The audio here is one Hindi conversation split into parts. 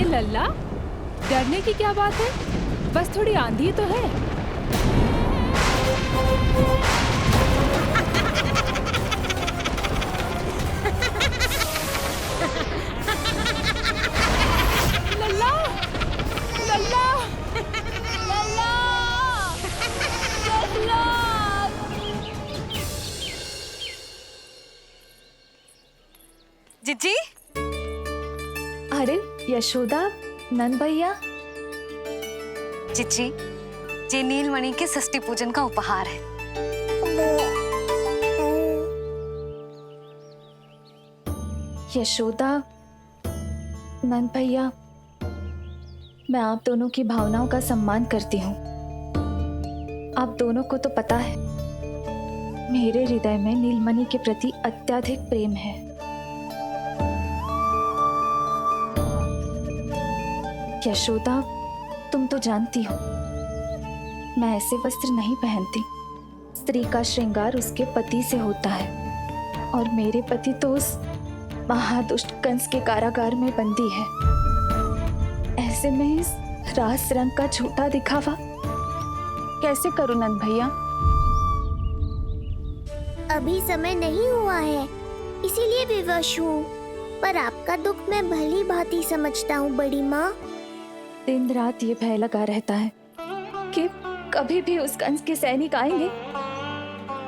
अरे लल्ला, डरने की क्या बात है, बस थोड़ी आंधी तो है। लल्ला, लल्ला, लल्ला, लल्ला। जीजी, अरे यशोदा, नंद भैया। जीजी, ये नीलमणि के षष्ठी पूजन का उपहार है। यशोदा, नंद भैया, मैं आप दोनों की भावनाओं का सम्मान करती हूँ। आप दोनों को तो पता है, मेरे हृदय में नीलमणि के प्रति अत्यधिक प्रेम है। यशोदा, तुम तो जानती हो, मैं ऐसे वस्त्र नहीं पहनती। स्त्री का श्रृंगार उसके पति से होता है, और मेरे पति तो उस महादुष्ट कंस के कारागार में बंदी है। ऐसे में इस रास रंग का झूठा दिखावा कैसे करूं नंद भैया? अभी समय नहीं हुआ है, इसीलिए विवश हूँ। पर आपका दुख मैं भली भांति समझता हूँ बड़ी माँ। दिन रात ये भय लगा रहता है कि कभी भी उस कंस के सैनिक आएंगे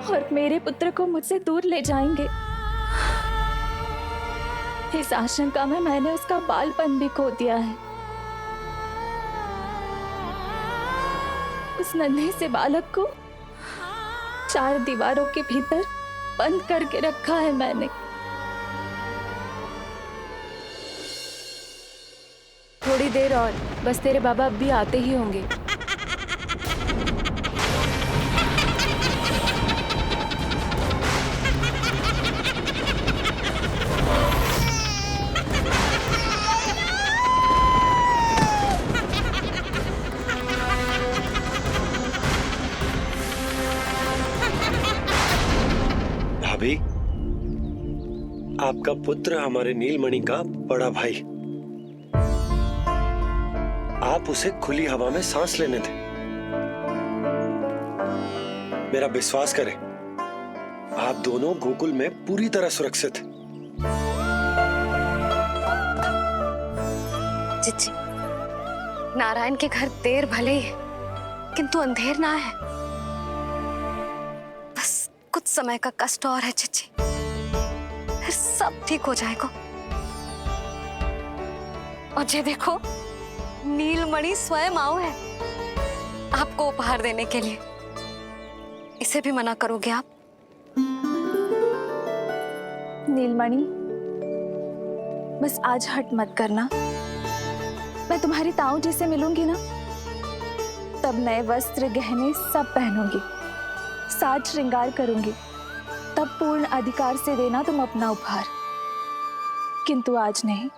और मेरे पुत्र को मुझसे दूर ले जाएंगे। इस आशंका में मैंने उसका बालपन भी खो दिया है। उस नन्हे से बालक को 4 दीवारों के भीतर बंद करके रखा है मैंने। थोड़ी देर और, बस तेरे बाबा अब भी आते ही होंगे। भाभी, आपका पुत्र हमारे नीलमणि का बड़ा भाई। आप उसे खुली हवा में सांस लेने दें। मेरा विश्वास करें, आप दोनों गोकुल में पूरी तरह सुरक्षित हैं। जीजी, नारायण के घर देर भले ही है, किंतु अंधेर ना है। बस कुछ समय का कष्ट और है जीजी, फिर सब ठीक हो जाएगा। और ये देखो, नीलमणि स्वयं आओ है आपको उपहार देने के लिए। इसे भी मना करोगे आप? नीलमणि, बस आज हट मत करना। मैं तुम्हारी ताऊ जी से मिलूंगी ना, तब नए वस्त्र गहने सब पहनूंगी, साज श्रृंगार करूंगी। तब पूर्ण अधिकार से देना तुम अपना उपहार, किंतु आज नहीं।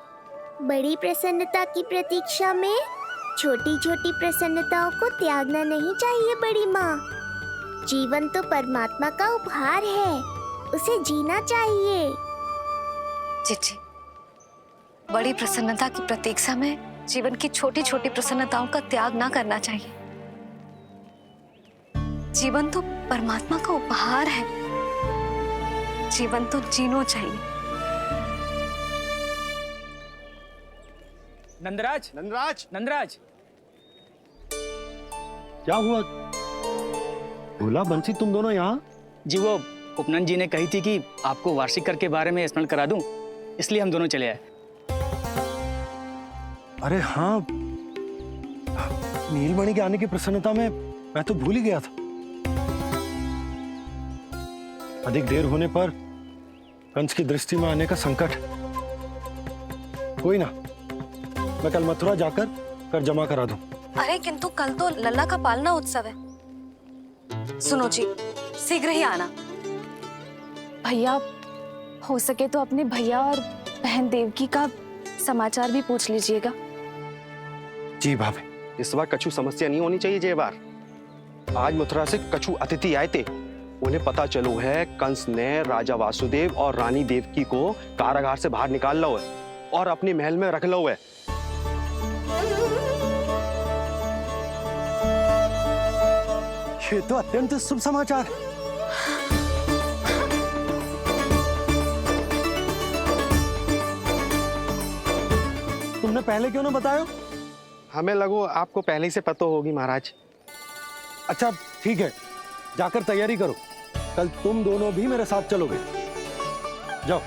बड़ी प्रसन्नता की प्रतीक्षा में छोटी छोटी प्रसन्नताओं को त्यागना नहीं चाहिए बड़ी माँ। जीवन तो परमात्मा का उपहार है, उसे जीना चाहिए। जीजी, बड़ी प्रसन्नता की प्रतीक्षा में जीवन की छोटी छोटी प्रसन्नताओं का त्याग ना करना चाहिए। जीवन तो परमात्मा का उपहार है, जीवन तो जीना चाहिए। नंदराज, नंदराज, नंदराज, क्या हुआ? भोला, बंसी, तुम दोनों यहाँ? जी वो उपनंद जी ने कही थी कि आपको वार्षिक कर के बारे में स्मरण करा दूं, इसलिए हम दोनों चले आए। अरे हाँ, नीलमणि के आने की प्रसन्नता में मैं तो भूल ही गया था। अधिक देर होने पर कंस की दृष्टि में आने का संकट। कोई ना, मैं कल मथुरा जाकर कर जमा करा दूं। अरे किंतु कल तो लल्ला का पालना उत्सव है। सुनो जी, शीघ्र ही आना। भैया, हो सके तो अपने भैया और बहन देवकी का समाचार भी पूछ लीजिएगा। जी भाभी। इस बार कछु समस्या नहीं होनी चाहिए। ये बार आज मथुरा से कछु अतिथि आए थे, उन्हें पता चलो है कंस ने राजा वासुदेव और रानी देवकी को कारागार से बाहर निकाल लो है और अपने महल में रख लो है। ये तो अत्यंत शुभ समाचार है। तुमने पहले क्यों ना बताया? हमें लगो आपको पहले से पता होगी महाराज। अच्छा ठीक है, जाकर तैयारी करो, कल तुम दोनों भी मेरे साथ चलोगे। जाओ।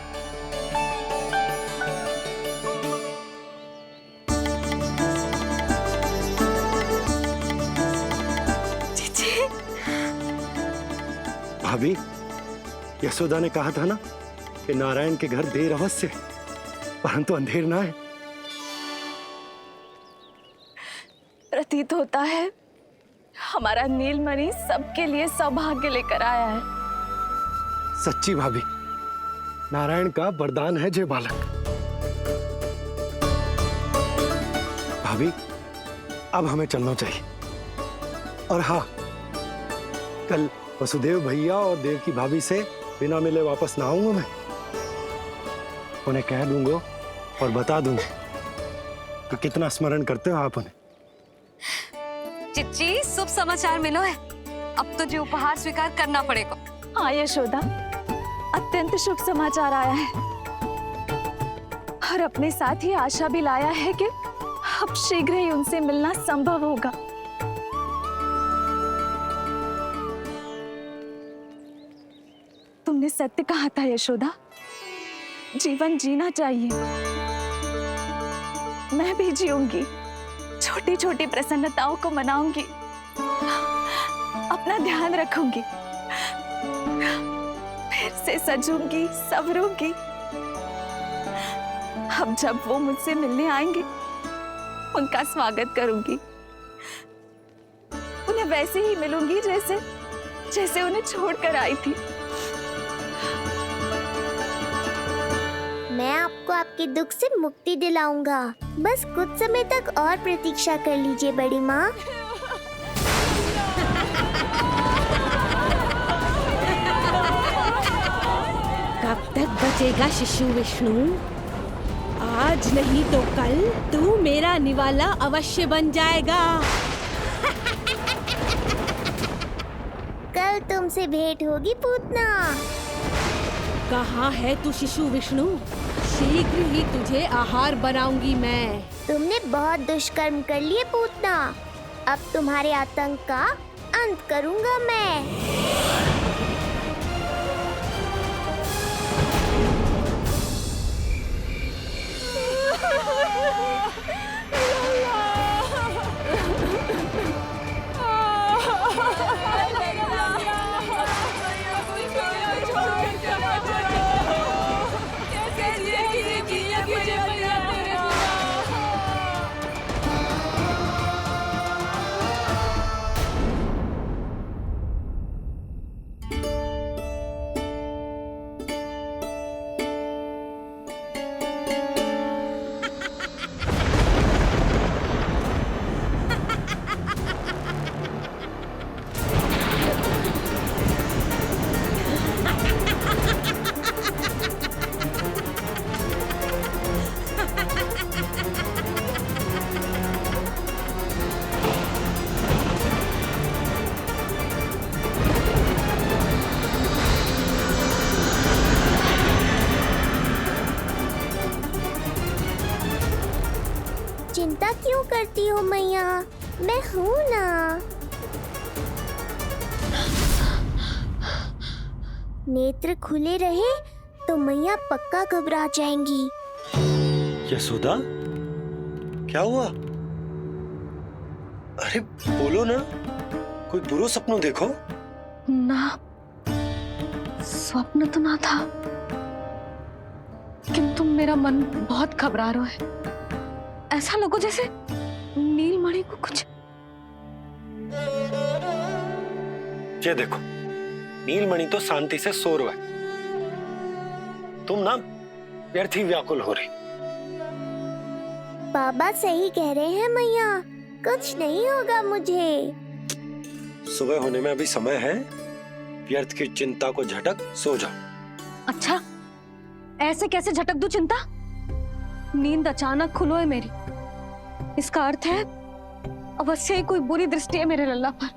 भाभी, यशोदा ने कहा था ना कि नारायण के घर देर अवश्य है, परंतु अंधेर ना है। प्रतीत होता है हमारा नीलमणि सबके लिए सौभाग्य लेकर आया है। सच्ची भाभी, नारायण का वरदान है जय बालक। भाभी, अब हमें चलना चाहिए। और हाँ, कल वसुदेव भैया और देव की भाभी से बिना मिले वापस ना आऊंगा मैं। उन्हें कह दूंगा और बता दूंगा कि कितना स्मरण करते हो आप उन्हें। चिच्ची, शुभ समाचार मिलो है। अब तो जो उपहार स्वीकार करना पड़ेगा। हाँ यशोदा, अत्यंत शुभ समाचार आया है और अपने साथ ही आशा भी लाया है कि अब शीघ्र ही उनसे मिलना संभव होगा। तुमने सत्य कहा था यशोदा, जीवन जीना चाहिए। मैं भी जीऊंगी, छोटी छोटी प्रसन्नताओं को मनाऊंगी, अपना ध्यान रखूंगी, फिर से सजूंगी, संवरूंगी। अब जब वो मुझसे मिलने आएंगे, उनका स्वागत करूंगी। उन्हें वैसे ही मिलूंगी जैसे जैसे उन्हें छोड़कर आई थी। मैं आपको आपके दुख से मुक्ति दिलाऊंगा। बस कुछ समय तक और प्रतीक्षा कर लीजिए बड़ी माँ। कब तक बचेगा शिशु विष्णु? आज नहीं तो कल तू मेरा निवाला अवश्य बन जाएगा। कल तुमसे भेंट होगी पूतना। कहाँ है तू शिशु विष्णु? शीघ्र ही तुझे आहार बनाऊंगी मैं। तुमने बहुत दुष्कर्म कर लिए पूतना। अब तुम्हारे आतंक का अंत करूंगा मैं। चिंता क्यों करती हो मैया? मैं हूँ ना। नेत्र खुले रहे तो मैया पक्का घबरा जाएंगी। यशोदा, क्या हुआ? अरे बोलो ना, कोई बुरा सपना देखो। ना, स्वप्न तो ना था, किंतु मेरा मन बहुत घबरा रहा है। ऐसा लगो जैसे नीलमणि को कुछ। ये देखो, नीलमणि तो शांति से सो रहा है, तुम ना व्यर्थ ही व्याकुल हो रही। बाबा सही कह रहे हैं मैया, कुछ नहीं होगा मुझे। सुबह होने में अभी समय है, व्यर्थ की चिंता को झटक सो जाओ। अच्छा, ऐसे कैसे झटक दूं चिंता? नींद अचानक खुलो है मेरी, इसका अर्थ है अवश्य ही कोई बुरी दृष्टि है मेरे लल्ला पर।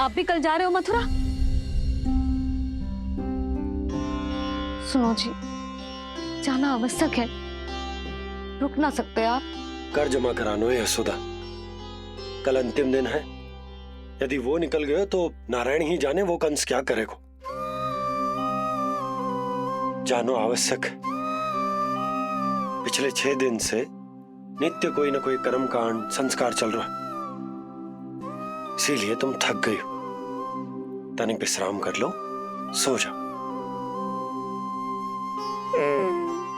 आप भी कल जा रहे हो मथुरा? सुनो जी, जाना आवश्यक है, रुक ना सकते आप? कर जमा करानो है यशोदा, कल अंतिम दिन है। यदि वो निकल गए तो नारायण ही जाने वो कंस क्या करेगा। जानो आवश्यक। पिछले 6 दिन से नित्य कोई ना कोई कर्मकांड संस्कार चल रहा है, इसीलिए तुम थक गई हो। तनिक विश्राम कर लो, सो जाओ।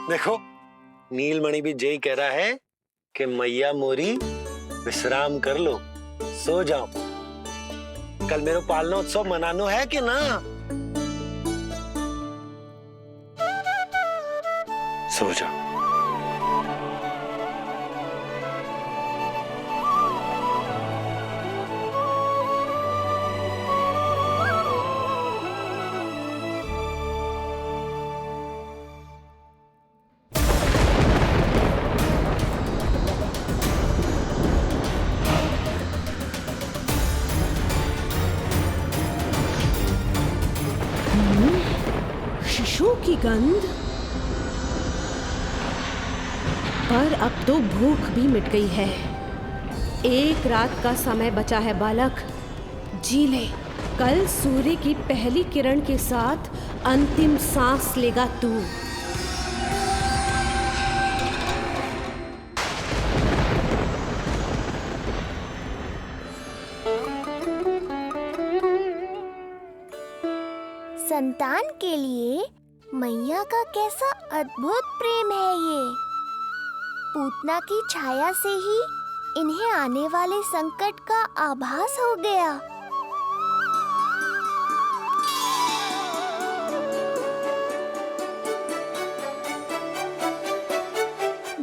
देखो नीलमणि भी जय कह रहा है कि मैया मोरी विश्राम कर लो, सो जाओ। कल मेरा पालना उत्सव मनानो है कि ना? सो जाओ। शिशु की गंध। पर अब तो भूख भी मिट गई है। एक रात का समय बचा है बालक, जी ले। कल सूर्य की पहली किरण के साथ अंतिम सांस लेगा तू। संतान के लिए मैया का कैसा अद्भुत प्रेम है ये। पूतना की छाया से ही इन्हें आने वाले संकट का आभास हो गया।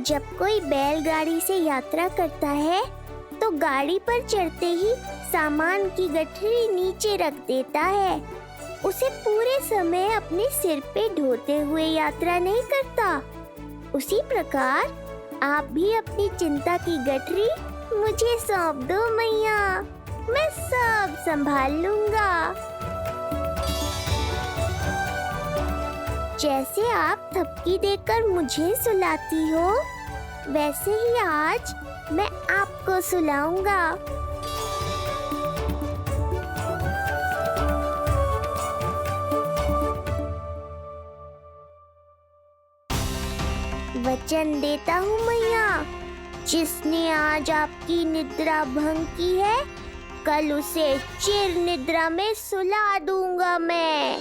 जब कोई बैलगाड़ी से यात्रा करता है तो गाड़ी पर चढ़ते ही सामान की गठरी नीचे रख देता है। उसे पूरे समय अपने सिर पे ढोते हुए यात्रा नहीं करता। उसी प्रकार आप भी अपनी चिंता की गठरी मुझे सौंप दो मैया, मैं सब संभाल लूंगा। जैसे आप थपकी देकर मुझे सुलाती हो, वैसे ही आज मैं आपको सुलाऊंगा। वचन देता हूँ मैया, जिसने आज आपकी निद्रा भंग की है, कल उसे चिर निद्रा में सुला दूंगा मैं।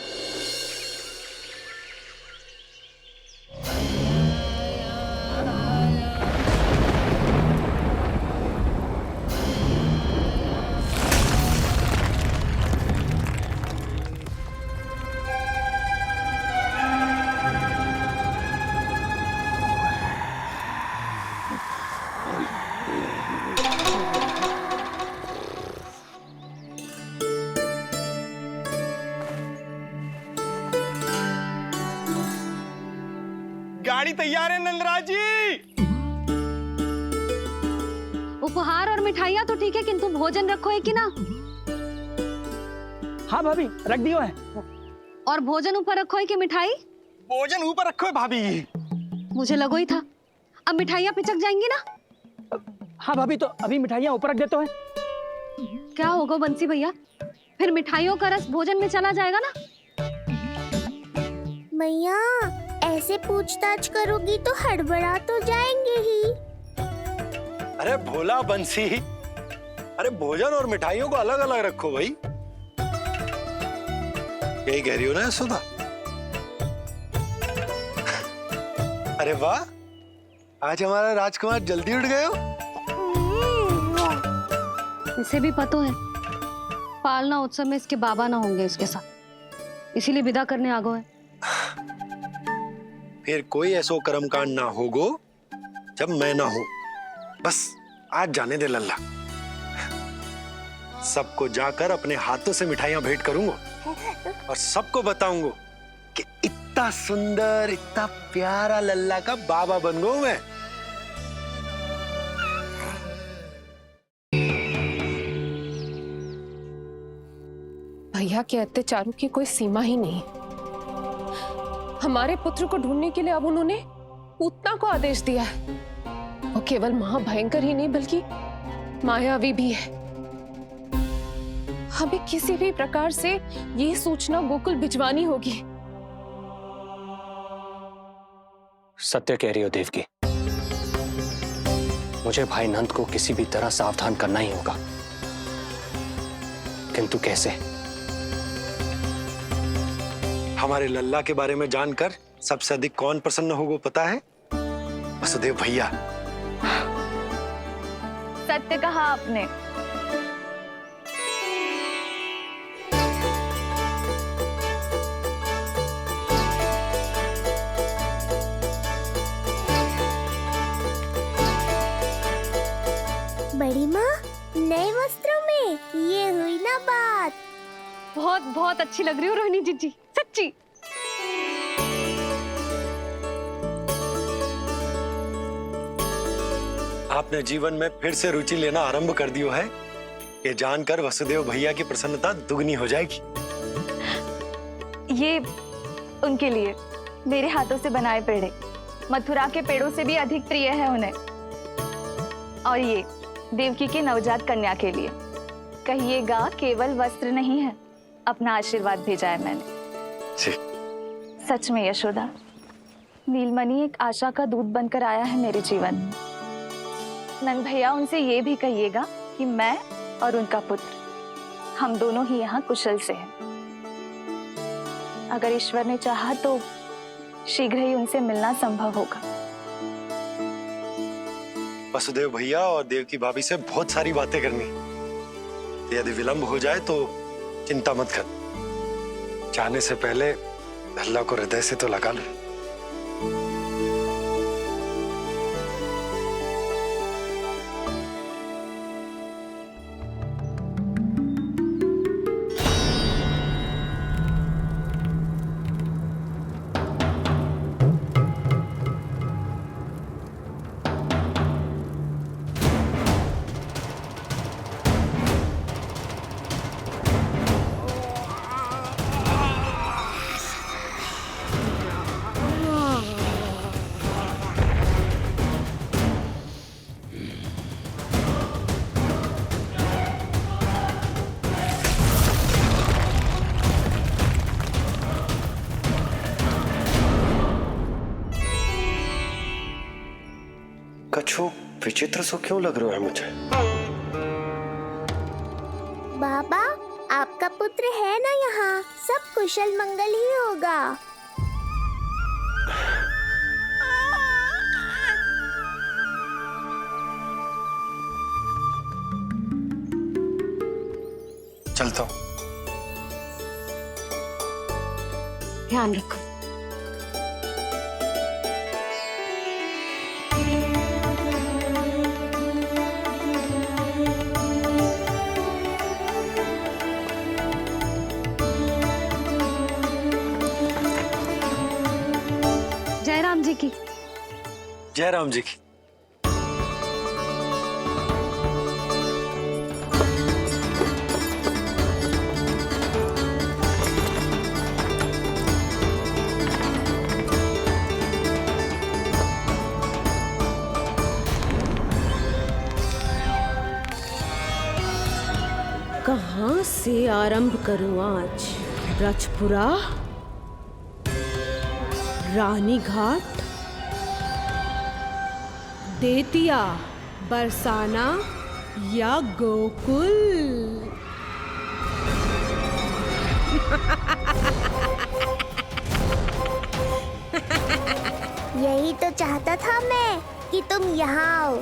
गाड़ी तैयार है नंदराज जी। उपहार और मिठाइयाँ तो ठीक है, किंतु भोजन रखो है कि ना? हाँ भाभी, रख दियो है। और भोजन ऊपर रखो है कि मिठाई? भोजन ऊपर रखो है भाभी। मुझे लगो ही था, अब मिठाइयाँ पिचक जाएंगी ना? हाँ भाभी, तो अभी मिठाइयाँ ऊपर रख देते हैं। क्या होगा बंसी भैया, फिर मिठाइयों का रस भोजन में चला जाएगा ना? मैया ऐसे पूछताछ करोगी तो हड़बड़ा तो जाएंगे ही। अरे भोला बंसी, अरे भोजन और मिठाइयों को अलग अलग रखो भाई। यही कह रही हो ना यशोदा? अरे वाह, आज हमारा राजकुमार जल्दी उठ गए हो। इसे भी पता है पालना उत्सव में इसके बाबा ना होंगे इसके साथ, इसीलिए विदा करने आ गए। फिर कोई ऐसो कर्मकांड ना होगो जब मैं ना हूं। बस आज जाने दे लल्ला, सबको जाकर अपने हाथों से मिठाइयां भेंट करूंगा और सबको बताऊंगा कि इतना सुंदर, इतना प्यारा लल्ला का बाबा बन गया मैं। भैया के अत्याचारों की कोई सीमा ही नहीं। हमारे पुत्र को ढूंढने के लिए अब उन्होंने पूतना को आदेश दिया है। वो केवल महाभयंकर ही नहीं बल्कि मायावी भी है। हमें किसी भी प्रकार से ये सूचना गोकुल भिजवानी होगी। सत्य कह रही हो देवकी। मुझे भाई नंद को किसी भी तरह सावधान करना ही होगा, किंतु कैसे? हमारे लल्ला के बारे में जानकर सबसे अधिक कौन प्रसन्न होगा पता है? वसुदेव भैया। सत्य कहा आपने। बड़ी माँ, नए वस्त्रों में ये हुई ना बात। बहुत बहुत अच्छी लग रही हो रोहिणी जीजी, सच्ची। आपने जीवन में फिर से रुचि लेना आरंभ कर दियो है। ये जानकर वसुदेव भैया की प्रसन्नता दुगनी हो जाएगी। ये उनके लिए मेरे हाथों से बनाए पेड़े मथुरा के पेड़ों से भी अधिक प्रिय है उन्हें। और ये देवकी की नवजात कन्या के लिए कहिएगा केवल वस्त्र नहीं है, अपना आशीर्वाद भेजा है मैंने। जी। सच में यशोदा, नीलमणि एक आशा का दूत बनकर आया है मेरे जीवन में। नंद भैया उनसे ये भी कहिएगा कि मैं और उनका पुत्र हम दोनों ही यहाँ कुशल से हैं। अगर ईश्वर ने चाहा तो शीघ्र ही उनसे मिलना संभव होगा। वसुदेव भैया और देवकी भाभी से बहुत सारी बातें करनी। यदि विलंब हो जाए तो चिंता मत कर। जाने से पहले अल्लाह को हृदय से तो लगा लो। कछु विचित्र सो क्यों लग रहा है मुझे? बाबा, आपका पुत्र है ना यहाँ, सब कुशल मंगल ही होगा। चलता हूँ। ध्यान रखो। जय राम जी की। जय राम जी की। कहाँ से आरंभ करूं आज? ब्रजपुरा, रानी घाट, देतिया, बरसाना या गोकुल? यही तो चाहता था मैं कि तुम यहाँ आओ।